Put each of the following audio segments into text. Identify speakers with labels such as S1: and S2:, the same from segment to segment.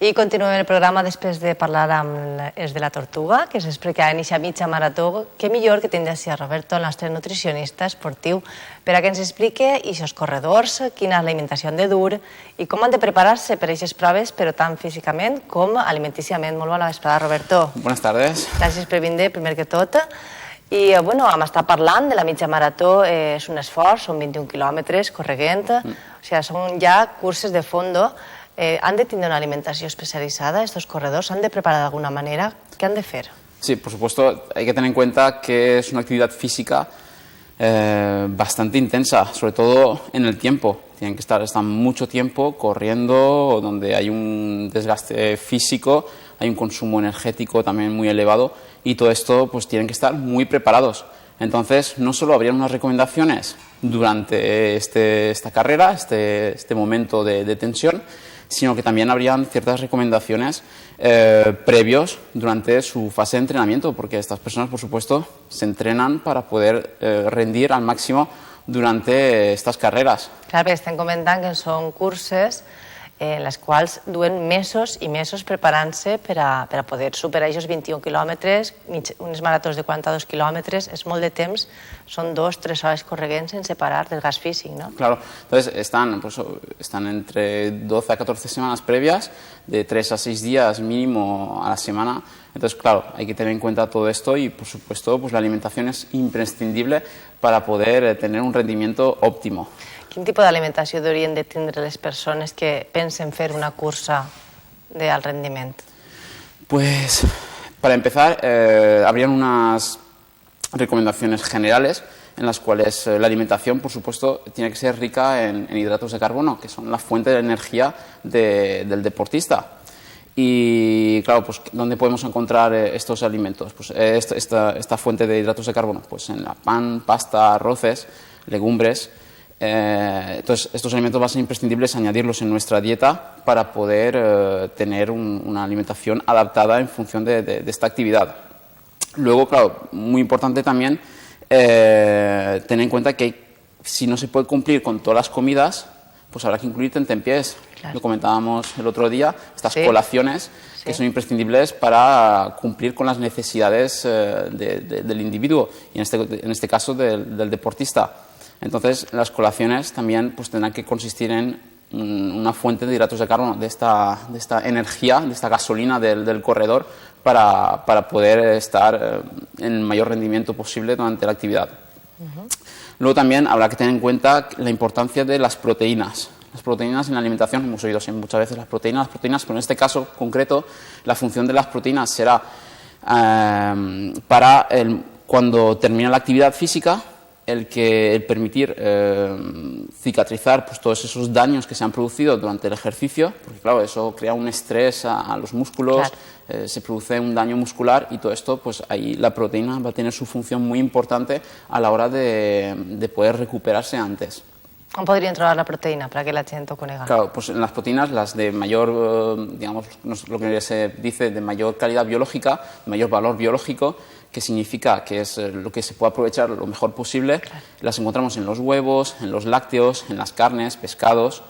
S1: I continuem el programa després de parlar amb els de la Tortuga, que s'explicaven aquesta mitja marató. Què millor que tindre així a Roberto, el nostre nutricionista esportiu, per a que ens explique aquests corredors, quina és l'alimentació han de dur i com han de preparar-se per a aquestes proves, però tant físicament com alimenticiament. Molt bona vesprada, Roberto.
S2: Buenas tardes.
S1: Gràcies per vindre, primer que tot. I, bueno, hem estat parlant de la mitja marató, és un esforç, són 21 quilòmetres correguent, o sigui, són ja curses de fondo. ¿Han de tener una alimentación especializada estos corredores? ¿Han de preparar de alguna manera? ¿Qué han de hacer?
S2: Sí, por supuesto, hay que tener en cuenta que es una actividad física bastante intensa, sobre todo en el tiempo. Tienen que estar mucho tiempo corriendo, donde hay un desgaste físico, hay un consumo energético también muy elevado y todo esto pues tienen que estar muy preparados. Entonces, no solo habrían unas recomendaciones durante esta carrera, este momento de tensión, sino que también habrían ciertas recomendaciones previos durante su fase de entrenamiento, porque estas personas, por supuesto, se entrenan para poder rendir al máximo durante estas carreras.
S1: Clar, perquè estem comentant que són curses en les quals duen mesos i mesos preparant-se per a poder superar aquests 21 quilòmetres, unes maratons de 42 quilòmetres, és molt de temps, són 2-3 hores correguent sense parar del gas físic, ¿no?
S2: Claro, entonces están entre 12 a 14 semanas previas, de 3 a 6 días mínimo a la semana. Entonces, claro, hay que tener en cuenta todo esto y, por supuesto, pues la alimentación es imprescindible para poder tener un rendimiento óptimo.
S1: Quin tipus d'alimentació haurien de tindre les persones que pensen fer una cursa de alt rendiment?
S2: Pues, para empezar, habrían unas recomendaciones generales en las cuales la alimentación, por supuesto, tiene que ser rica en hidratos de carbono, que son la fuente de energía del deportista. Y claro, pues ¿dónde podemos encontrar estos alimentos? Pues esta fuente de hidratos de carbono, pues en la pan, pasta, arroces, legumbres. Entonces, estos alimentos van a ser imprescindibles añadirlos en nuestra dieta para poder tener una alimentación adaptada en función de esta actividad. Luego, claro, muy importante también tener en cuenta que si no se puede cumplir con todas las comidas, pues habrá que incluir tentempiés. Claro. Lo comentábamos el otro día, estas colaciones que son imprescindibles para cumplir con las necesidades del individuo y en este caso del deportista. Entonces, las colaciones también pues, tendrán que consistir en una fuente de hidratos de carbono, de esta energía, de esta gasolina del corredor para poder estar en el mayor rendimiento posible durante la actividad. Luego también habrá que tener en cuenta la importancia de las proteínas. Las proteínas en la alimentación, hemos oído muchas veces las proteínas, pero en este caso concreto la función de las proteínas será para cuando termina la actividad física, el permitir cicatrizar pues, todos esos daños que se han producido durante el ejercicio, porque claro, eso crea un estrés a los músculos, claro. Se produce un daño muscular y todo esto, pues ahí la proteína va a tener su función muy importante a la hora de poder recuperarse antes.
S1: ¿Cómo podrían trobar la proteína para que la gente lo conozca?
S2: Claro, pues en las proteínas, las de mayor, digamos, lo que se dice de mayor calidad biológica, mayor valor biológico, que significa que es lo que se puede aprovechar lo mejor posible, claro. Las encontramos en los huevos, en los lácteos, en las carnes, pescados,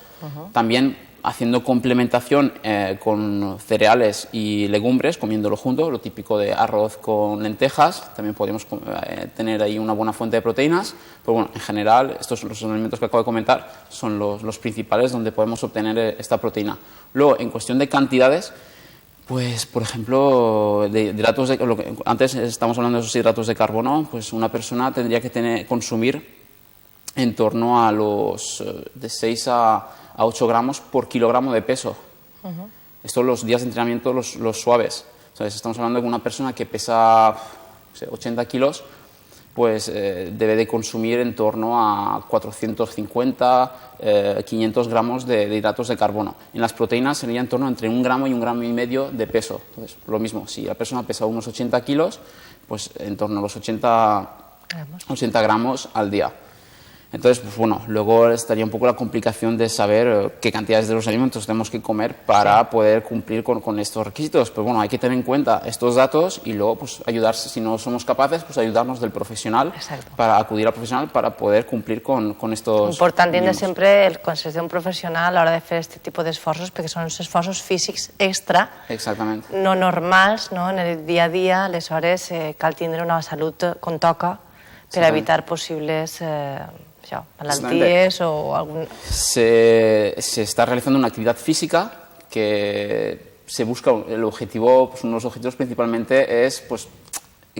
S2: también haciendo complementación con cereales y legumbres, comiéndolo junto, lo típico de arroz con lentejas, también podemos tener ahí una buena fuente de proteínas, pero bueno, en general, estos los alimentos que acabo de comentar son los principales donde podemos obtener esta proteína. Luego, en cuestión de cantidades, pues, por ejemplo, de hidratos antes estamos hablando de esos hidratos de carbono, pues una persona tendría que consumir en torno a los de 6 a 8 gramos por kilogramo de peso. Esto los días de entrenamiento, los suaves. Entonces, estamos hablando de una persona que pesa 80 kilos, pues debe de consumir en torno a 450, 500 gramos de hidratos de carbono. En las proteínas sería en torno entre 1 gramo y 1,5 gramos de peso. Entonces, lo mismo, si la persona pesa unos 80 kilos, pues en torno a los 80 gramos al día. Entonces, pues bueno, luego estaría un poco la complicación de saber qué cantidades de los alimentos tenemos que comer para poder cumplir con estos requisitos. Pero bueno, hay que tener en cuenta estos datos y luego pues ayudarse, si no somos capaces, pues ayudarnos del profesional, para acudir al profesional para poder cumplir con estos.
S1: Important tindre sempre el consell d'un professional a l'hora de fer aquest tipus d'esforços, perquè són uns esforços físics extra, no normals, no? En el dia a dia, aleshores cal tindre una salut com toca per evitar possibles malalties o algún...
S2: Se está realizando una actividad física que se busca, el objetivo, pues uno de los objetivos principalmente es pues,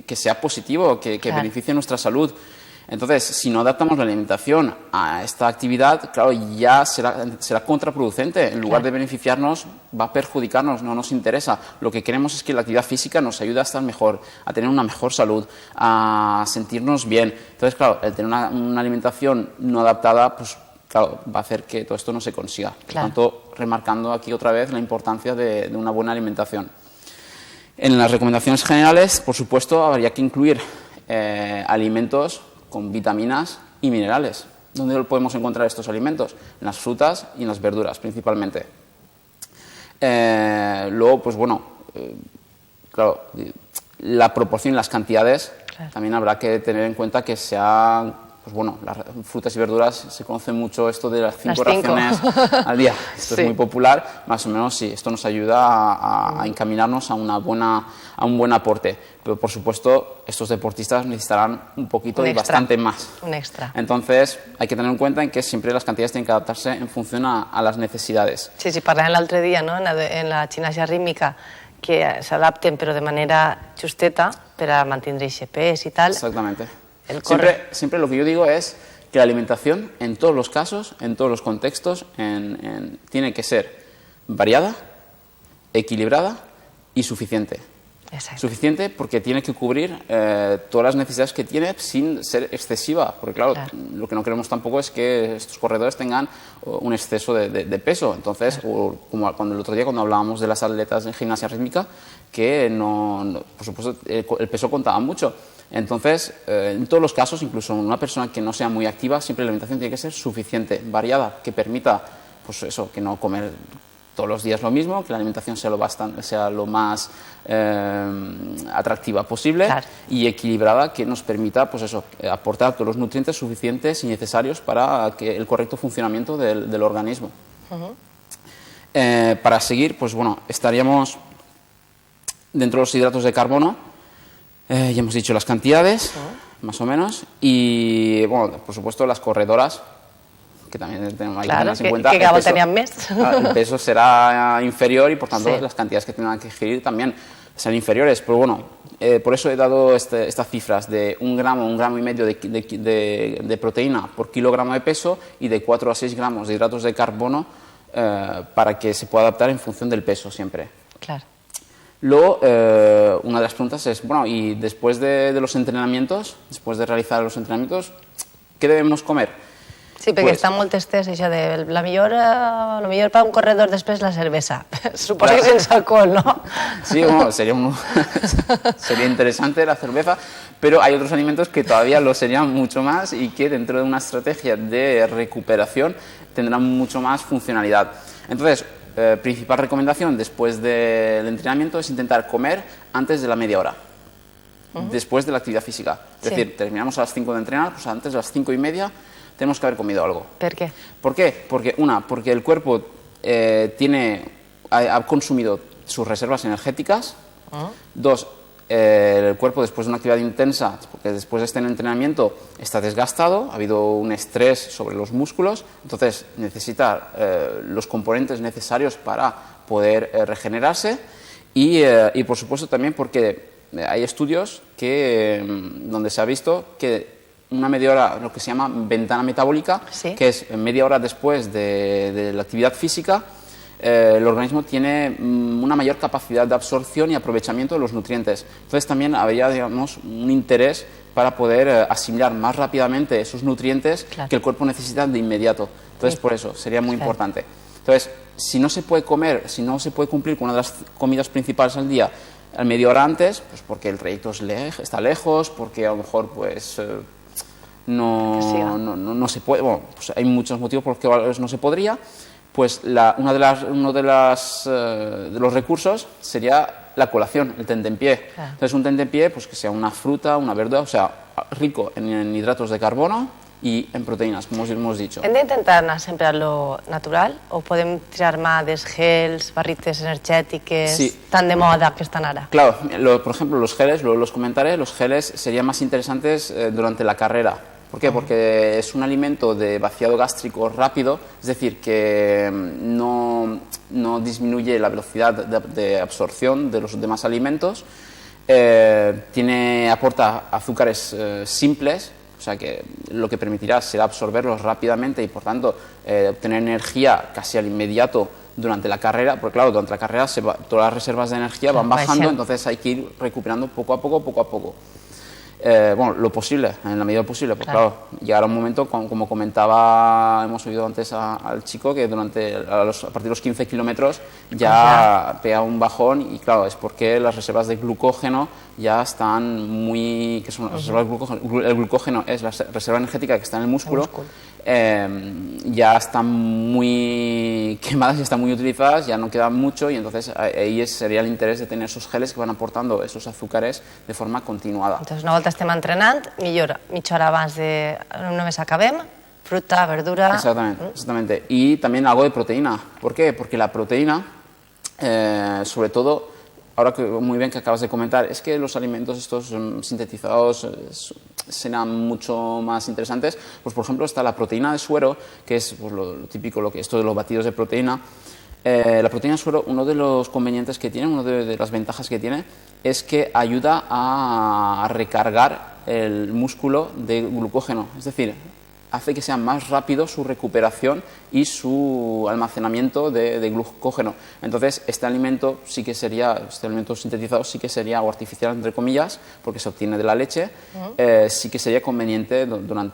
S2: que sea positivo, que beneficie nuestra salud. Entonces, si no adaptamos la alimentación a esta actividad, claro, ya será contraproducente. En lugar de beneficiarnos, va a perjudicarnos, no nos interesa. Lo que queremos es que la actividad física nos ayude a estar mejor, a tener una mejor salud, a sentirnos bien. Entonces, claro, el tener una alimentación no adaptada, pues claro, va a hacer que todo esto no se consiga. Por tanto, remarcando aquí otra vez la importancia de una buena alimentación. En las recomendaciones generales, por supuesto, habría que incluir alimentos con vitaminas y minerales. ¿Dónde podemos encontrar estos alimentos? En las frutas y en las verduras, principalmente. Luego, pues bueno, claro, la proporción y las cantidades también habrá que tener en cuenta que sean, pues bueno, las frutas y verduras, se conoce mucho esto de las 5 raciones al día. Esto es muy popular, más o menos sí, esto nos ayuda a encaminarnos a un buen aporte. Pero por supuesto, estos deportistas necesitarán un poquito y bastante más.
S1: Un extra.
S2: Entonces, hay que tener en cuenta en que siempre las cantidades tienen que adaptarse en función a las necesidades.
S1: Sí, parlàvem l'altre dia, no? En la gimnàsia rítmica, que s'adapten però de manera justeta per a mantenir aquest pes i tal.
S2: Exactamente. Siempre lo que yo digo es que la alimentación, en todos los casos, en todos los contextos, tiene que ser variada, equilibrada y suficiente.
S1: Exacto.
S2: Suficiente porque tiene que cubrir todas las necesidades que tiene sin ser excesiva, porque claro, lo que no queremos tampoco es que estos corredores tengan un exceso de peso. Entonces, como cuando el otro día cuando hablábamos de las atletas en gimnasia rítmica, que por supuesto el peso contaba mucho. Entonces, en todos los casos, incluso en una persona que no sea muy activa, siempre la alimentación tiene que ser suficiente, variada, que permita, pues eso, que no comer todos los días lo mismo, que la alimentación sea lo más atractiva posible y equilibrada, que nos permita, pues eso, aportar todos los nutrientes suficientes y necesarios para el correcto funcionamiento del organismo. Para seguir, pues bueno, estaríamos dentro de los hidratos de carbono. Ya hemos dicho las cantidades, más o menos, y bueno, por supuesto las corredoras, que también hay que tenerlas en cuenta.
S1: Que cada vez tenían más.
S2: El peso será inferior y por tanto las cantidades que tendrán que ingerir también serán inferiores. Pero bueno, por eso he dado estas cifras de 1 gramo, 1,5 gramos de proteína por kilogramo de peso y de 4 a 6 gramos de hidratos de carbono para que se pueda adaptar en función del peso siempre.
S1: Claro.
S2: Luego, una de las preguntas es, bueno, y después de los entrenamientos, después de realizar los entrenamientos, ¿qué debemos comer?
S1: Sí, perquè estan moltes tests, això de la millor per un corredor després la cervesa. Suposo que sense alcohol, ¿no?
S2: Sí, bueno, sería interesante la cerveza, pero hay otros alimentos que todavía lo serían mucho más y que dentro de una estrategia de recuperación tendrán mucho más funcionalidad. Entonces, principal recomendación después del entrenamiento es intentar comer antes de la media hora, después de la actividad física. Es decir, terminamos a las 5 de entrenar, pues antes de las 5:30 tenemos que haber comido algo.
S1: ¿Por qué?
S2: ¿Por qué? Porque el cuerpo ha consumido sus reservas energéticas. 2, el cuerpo después de una actividad intensa, porque después de este entrenamiento está desgastado, ha habido un estrés sobre los músculos, entonces necesita los componentes necesarios para poder regenerarse y por supuesto también porque hay estudios donde se ha visto que una media hora, lo que se llama ventana metabólica, que es media hora después de la actividad física, el organismo tiene una mayor capacidad de absorción y aprovechamiento de los nutrientes. Entonces también habría, digamos, un interés para poder asimilar más rápidamente esos nutrientes que el cuerpo necesita de inmediato. Entonces por eso sería muy importante. Entonces, si no se puede comer, si no se puede cumplir con una de las comidas principales al día a media hora antes, pues porque el trayecto está lejos, porque a lo mejor pues no se puede, bueno, pues hay muchos motivos por los que no se podría, pues uno de los recursos sería la colación, el tentempié.
S1: Claro.
S2: Entonces un tentempié, pues que sea una fruta, una verdura, o sea, rico en hidratos de carbono i en proteïnes, com us hemos dicho.
S1: Hem d'intentar anar sempre a lo natural o podem tirar mà dels gels, barrites energètiques,
S2: Sí.
S1: tan de moda que estan ara?
S2: Claro, por ejemplo, los geles, luego los comentaré, los geles serían más interesantes durante la carrera. ¿Por qué? Porque es un alimento de vaciado gástrico rápido, es decir, que no disminuye la velocidad de absorción de los demás alimentos, aporta azúcares simples, o sea que lo que permitirá será absorberlos rápidamente y por tanto obtener energía casi al inmediato durante la carrera, porque claro, durante la carrera todas las reservas de energía van bajando, entonces hay que ir recuperando poco a poco. Bueno, lo posible, en la medida posible, porque claro, llegará un momento, como comentaba, hemos oído antes al chico, que a partir de los 15 kilómetros ya pega un bajón y claro, es porque las reservas de glucógeno ya están muy... ¿Qué son las reservas de glucógeno? El glucógeno es la reserva energética que está en el músculo. Ya están muy quemadas, ya están muy utilizadas, ya no queda mucho y entonces ahí sería el interés de tener esos geles que van aportando esos azúcares de forma continuada.
S1: Entonces, una volta estem entrenant, mitja hora abans de només acabem, fruta, verdura...
S2: Exactamente. Y también algo de proteína. ¿Por qué? Porque la proteína, sobre todo, ahora que muy bien que acabas de comentar, es que los alimentos estos sintetizados serán mucho más interesantes. Pues por ejemplo está la proteína de suero, que es pues, lo típico, esto de los batidos de proteína. La proteína de suero, uno de los convenientes que tiene, una de las ventajas que tiene, es que ayuda a recargar el músculo de glucógeno, es decir, hace que sea más rápido su recuperación y su almacenamiento de glucógeno. Entonces, este alimento sintetizado sí que sería, o artificial entre comillas, porque se obtiene de la leche, sí que sería conveniente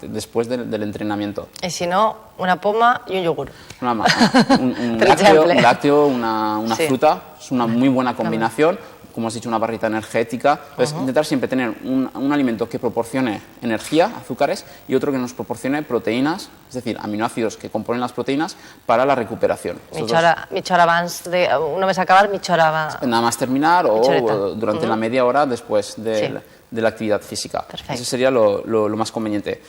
S2: después del entrenamiento.
S1: Y si no, una poma y un yogur.
S2: Un lácteo, una fruta, es una muy buena combinación. Como has dicho, una barrita energética. Entonces, intentar siempre tener un alimento que proporcione energía, azúcares, y otro que nos proporcione proteínas, es decir, aminoácidos que componen las proteínas para la recuperación.
S1: Mitja hora abans de... Només acabar, mitja hora abans.
S2: Nada más terminar o durante la media hora después de la actividad física.
S1: Perfecto.
S2: Eso sería lo más conveniente.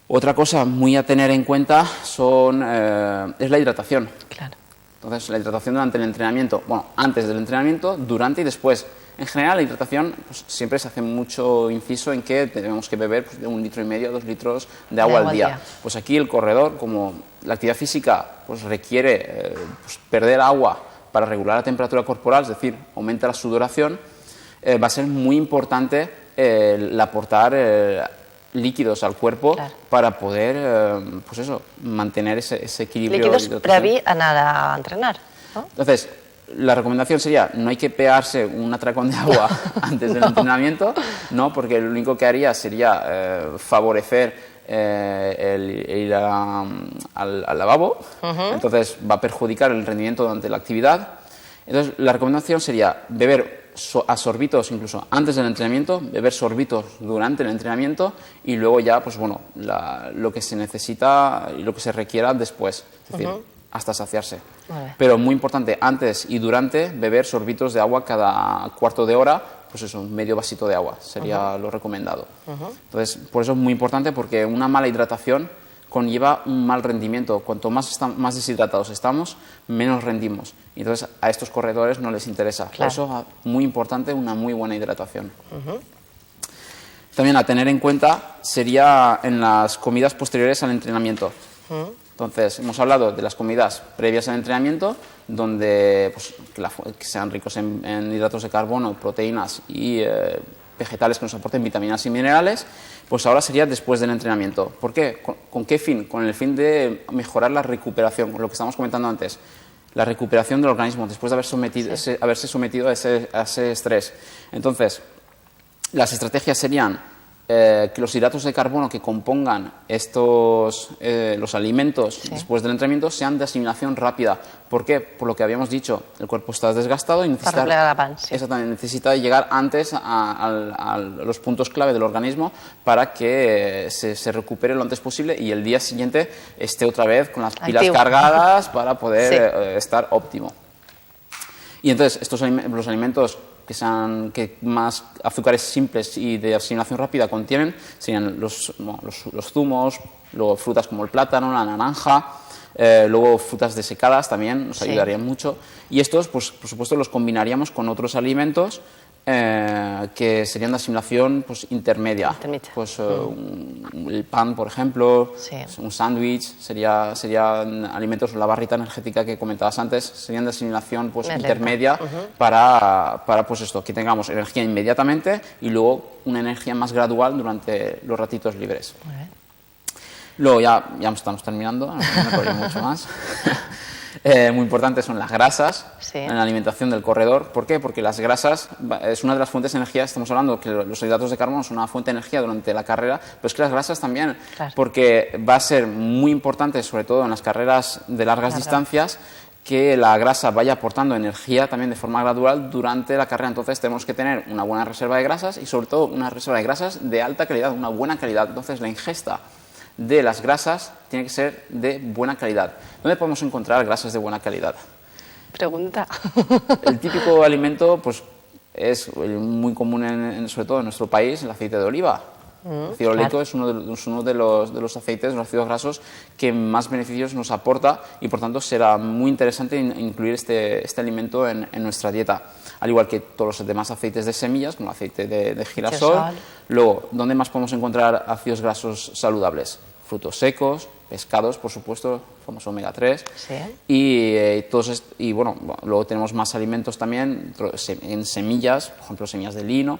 S2: Otra cosa muy a tener en cuenta es la hidratación.
S1: Claro.
S2: Entonces, la hidratación durante el entrenamiento, bueno, antes del entrenamiento, durante y después. En general, la hidratación pues, siempre se hace mucho inciso en que tenemos que beber pues, de 1,5 litros a 2 litros de agua al día. Pues aquí el corredor, como la actividad física pues, requiere pues, perder agua para regular la temperatura corporal, es decir, aumenta la sudoración, va a ser muy importante el aportar líquidos al cuerpo para poder pues eso, mantener ese equilibrio.
S1: Líquidos previ a anar a entrenar, ¿no?
S2: Entonces, la recomendación sería, no hay que pegarse un atracón de agua antes del entrenamiento, ¿no? Porque lo único que haría sería favorecer el ir al lavabo, entonces va a perjudicar el rendimiento durante la actividad. Entonces, la recomendación sería beber a sorbitos incluso antes del entrenamiento, beber sorbitos durante el entrenamiento y luego ya, pues bueno, lo que se necesita y lo que se requiera después, es decir, hasta saciarse. Pero muy importante, antes y durante, beber sorbitos de agua cada cuarto de hora, pues eso, medio vasito de agua sería lo recomendado. Entonces, por eso es muy importante porque una mala hidratación conlleva un mal rendimiento. Cuanto más deshidratados estamos, menos rendimos. Y entonces a estos corredores no les interesa. Por eso, muy importante, una muy buena hidratación. También a tener en cuenta sería en las comidas posteriores al entrenamiento. Entonces, hemos hablado de las comidas previas al entrenamiento, donde pues, que sean ricos en hidratos de carbono, proteínas y vegetales que nos aporten vitaminas y minerales. Pues ahora sería después del entrenamiento. ¿Por qué? ¿Con qué fin? Con el fin de mejorar la recuperación, lo que estábamos comentando antes. La recuperación del organismo después de haberse sometido a ese estrés. Entonces, las estrategias serían que los hidratos de carbono que compongan los alimentos después del entrenamiento sean de asimilación rápida. ¿Por qué? Por lo que habíamos dicho, el cuerpo está desgastado y necesita llegar antes a los puntos clave del organismo para que se recupere lo antes posible y el día siguiente esté otra vez con las pilas cargadas para poder estar óptimo. Y entonces los alimentos que más azúcares simples y de asimilación rápida contienen serían los zumos, luego frutas como el plátano, la naranja, luego frutas desecadas también nos ayudarían mucho. Y estos, pues, por supuesto, los combinaríamos con otros alimentos que serían de asimilación pues, intermedia. Pues, el pan, por ejemplo, un sándwich, serían alimentos, la barrita energética que comentabas antes, serían de asimilación pues, intermedia para pues esto, que tengamos energía inmediatamente y luego una energía más gradual durante los ratitos libres. Luego ya estamos terminando, no me corro mucho más. Muy importantes son las grasas en la alimentación del corredor. ¿Por qué? Porque las grasas es una de las fuentes de energía. Estamos hablando que los hidratos de carbono son una fuente de energía durante la carrera, pero es que las grasas también, porque va a ser muy importante, sobre todo en las carreras de largas distancias, que la grasa vaya aportando energía también de forma gradual durante la carrera. Entonces tenemos que tener una buena reserva de grasas y sobre todo una reserva de grasas de alta calidad, una buena calidad. Entonces la ingesta de las grasas tiene que ser de buena calidad. ¿Dónde podemos encontrar grasas de buena calidad?
S1: Pregunta.
S2: El típico alimento pues, es muy común, sobre todo en nuestro país, el aceite de oliva. El ácido oleico es uno de los aceites, los ácidos grasos, que más beneficios nos aporta y, por tanto, será muy interesante incluir este alimento en nuestra dieta. Al igual que todos los demás aceites de semillas, como el aceite de girasol. Luego, ¿dónde más podemos encontrar ácidos grasos saludables? Frutos secos, pescados, por supuesto, el famoso omega 3. Y bueno, luego tenemos más alimentos también en semillas, por ejemplo, semillas de lino,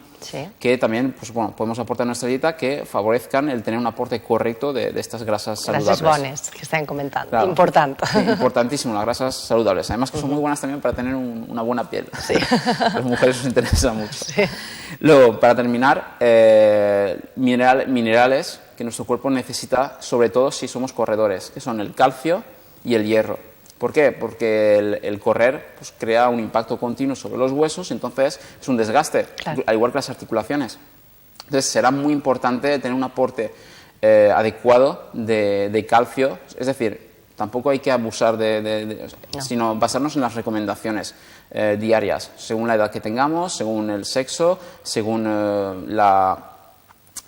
S2: que también pues, bueno, podemos aportar a nuestra dieta que favorezcan el tener un aporte correcto de estas grasas saludables.
S1: Grasas buenas, que están comentando. Claro. Importante.
S2: Sí, importantísimo, las grasas saludables. Además que son muy buenas también para tener una buena piel. A las mujeres os interesa mucho. Luego, para terminar, minerales que nuestro cuerpo necesita, sobre todo si somos corredores, que son el calcio y el hierro. ¿Por qué? Porque el correr pues, crea un impacto continuo sobre los huesos, entonces es un desgaste, al igual que las articulaciones. Entonces será muy importante tener un aporte adecuado de calcio, es decir, tampoco hay que abusar sino basarnos en las recomendaciones diarias, según la edad que tengamos, según el sexo, según la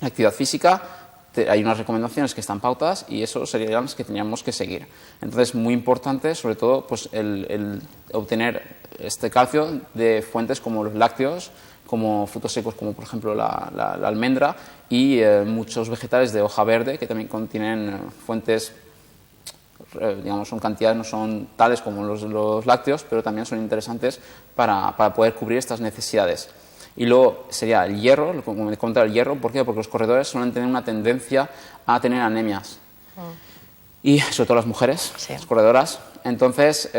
S2: actividad física. Hay unas recomendaciones que están pautadas y eso serían las que teníamos que seguir. Entonces, muy importante, sobre todo, pues, el obtener este calcio de fuentes como los lácteos, como frutos secos, como por ejemplo la almendra, y muchos vegetales de hoja verde que también contienen fuentes, digamos, son cantidades, no son tales como los lácteos, pero también son interesantes para poder cubrir estas necesidades. Y luego sería el hierro, como me comentaba, el hierro. ¿Por qué? Porque los corredores suelen tener una tendencia a tener anemias. Y sobre todo las mujeres, las corredoras. Entonces,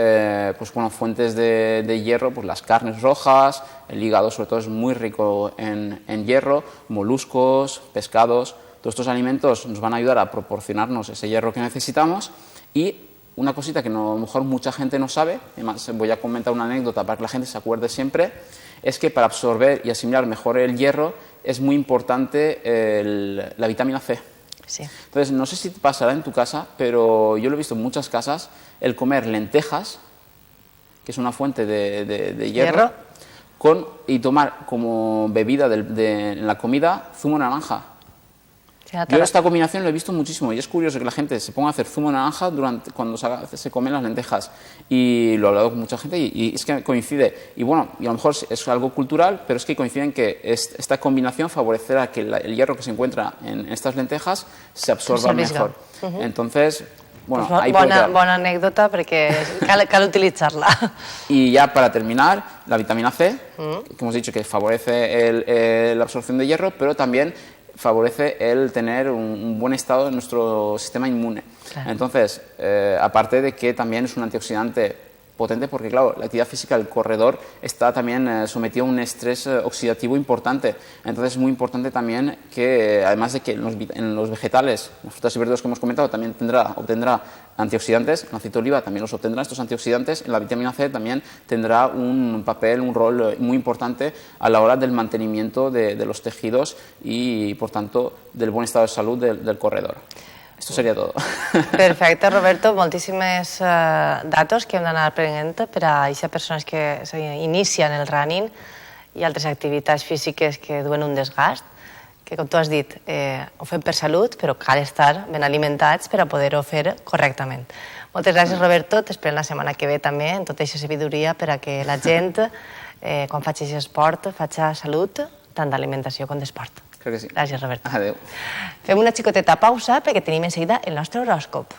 S2: pues bueno, fuentes de hierro, pues las carnes rojas, el hígado sobre todo es muy rico en hierro, moluscos, pescados. Todos estos alimentos nos van a ayudar a proporcionarnos ese hierro que necesitamos. Y una cosita que a lo mejor mucha gente no sabe, además voy a comentar una anécdota para que la gente se acuerde siempre, es que para absorber y asimilar mejor el hierro es muy importante la vitamina C. Entonces, no sé si te pasará en tu casa, pero yo lo he visto en muchas casas, el comer lentejas, que es una fuente de hierro, y tomar como bebida en la comida zumo de naranja. Yo esta combinación lo he visto muchísimo y es curioso que la gente se ponga a hacer zumo de naranja cuando se comen las lentejas, y lo he hablado con mucha gente y es que coincide, y bueno, y a lo mejor es algo cultural, pero es que coincide en que esta combinación favorecerá que el hierro que se encuentra en estas lentejas se absorba mejor. Entonces, bueno,
S1: pues bona anècdota perquè cal utilitzar-la.
S2: Y ya para terminar, la vitamina C, que hemos dicho que favorece la absorción de hierro, pero también favorece el tener un buen estado de nuestro sistema inmune. Entonces, aparte de que también es un antioxidante potente porque, claro, la actividad física del corredor está también sometido a un estrés oxidativo importante. Entonces es muy importante también que, además de que en los vegetales, las frutas y verduras que hemos comentado, también obtendrá antioxidantes, el aceite de oliva también los obtendrá estos antioxidantes, en la vitamina C también tendrá un rol muy importante a la hora del mantenimiento de los tejidos y, por tanto, del buen estado de salud del corredor. Esto seria tot.
S1: Perfecte, Roberto. Moltíssimes datos que hem d'anar aprenent per a aquestes persones que s'inicien el running i altres activitats físiques que duen un desgast, que, com tu has dit, ho fem per salut, però cal estar ben alimentats per a poder-ho fer correctament. Moltes gràcies, Roberto. T'esperem la setmana que ve també en tota aquesta sabidoria per a que la gent, quan faci esport, faci salut, tant d'alimentació com d'esport.
S2: Crec que sí.
S1: Gràcies, Roberto.
S2: Adéu.
S1: Fem una xicoteta pausa perquè tenim en seguida el nostre horòscop.